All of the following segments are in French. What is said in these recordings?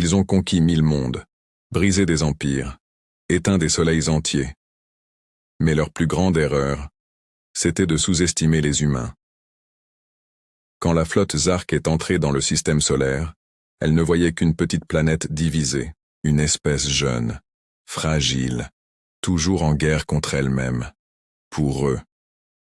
Ils ont conquis 1000 mondes, brisé des empires, éteint des soleils entiers. Mais leur plus grande erreur, c'était de sous-estimer les humains. Quand la flotte Zark est entrée dans le système solaire, elle ne voyait qu'une petite planète divisée, une espèce jeune, fragile, toujours en guerre contre elle-même. Pour eux,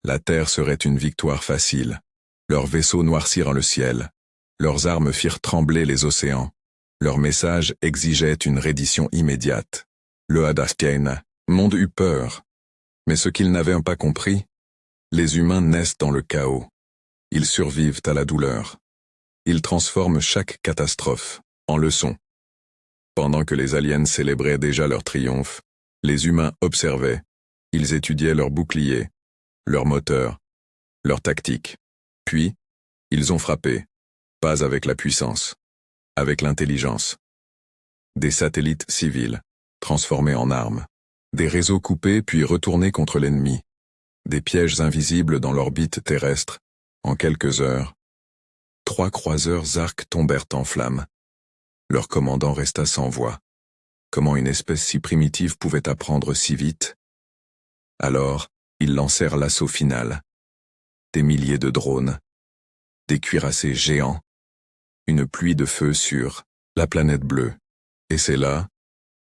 la Terre serait une victoire facile. Leurs vaisseaux noircirent le ciel, leurs armes firent trembler les océans, leur message exigeait une reddition immédiate. Le Hadastiaina, monde eut peur. Mais ce qu'ils n'avaient pas compris, les humains naissent dans le chaos. Ils survivent à la douleur. Ils transforment chaque catastrophe en leçon. Pendant que les aliens célébraient déjà leur triomphe, les humains observaient. Ils étudiaient leurs boucliers, leurs moteurs, leurs tactiques. Puis, ils ont frappé, pas avec la puissance, avec l'intelligence. Des satellites civils, transformés en armes. Des réseaux coupés puis retournés contre l'ennemi. Des pièges invisibles dans l'orbite terrestre. En quelques heures, 3 croiseurs Zark tombèrent en flammes. Leur commandant resta sans voix. Comment une espèce si primitive pouvait apprendre si vite? Alors, ils lancèrent l'assaut final. Des milliers de drones, des cuirassés géants, une pluie de feu sur la planète bleue. Et c'est là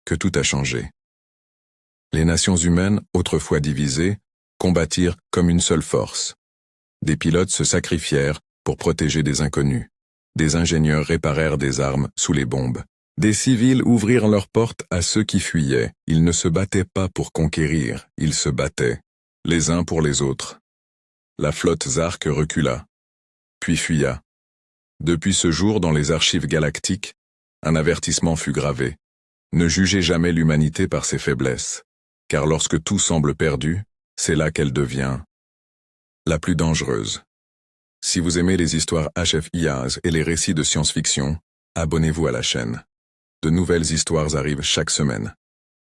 que tout a changé. Les nations humaines, autrefois divisées, combattirent comme une seule force. Des pilotes se sacrifièrent pour protéger des inconnus. Des ingénieurs réparèrent des armes sous les bombes. Des civils ouvrirent leurs portes à ceux qui fuyaient. Ils ne se battaient pas pour conquérir, ils se battaient, les uns pour les autres. La flotte Zark recula, puis fuya. Depuis ce jour, dans les archives galactiques, un avertissement fut gravé. Ne jugez jamais l'humanité par ses faiblesses, car lorsque tout semble perdu, c'est là qu'elle devient la plus dangereuse. Si vous aimez les histoires HFIAs et les récits de science-fiction, abonnez-vous à la chaîne. De nouvelles histoires arrivent chaque semaine.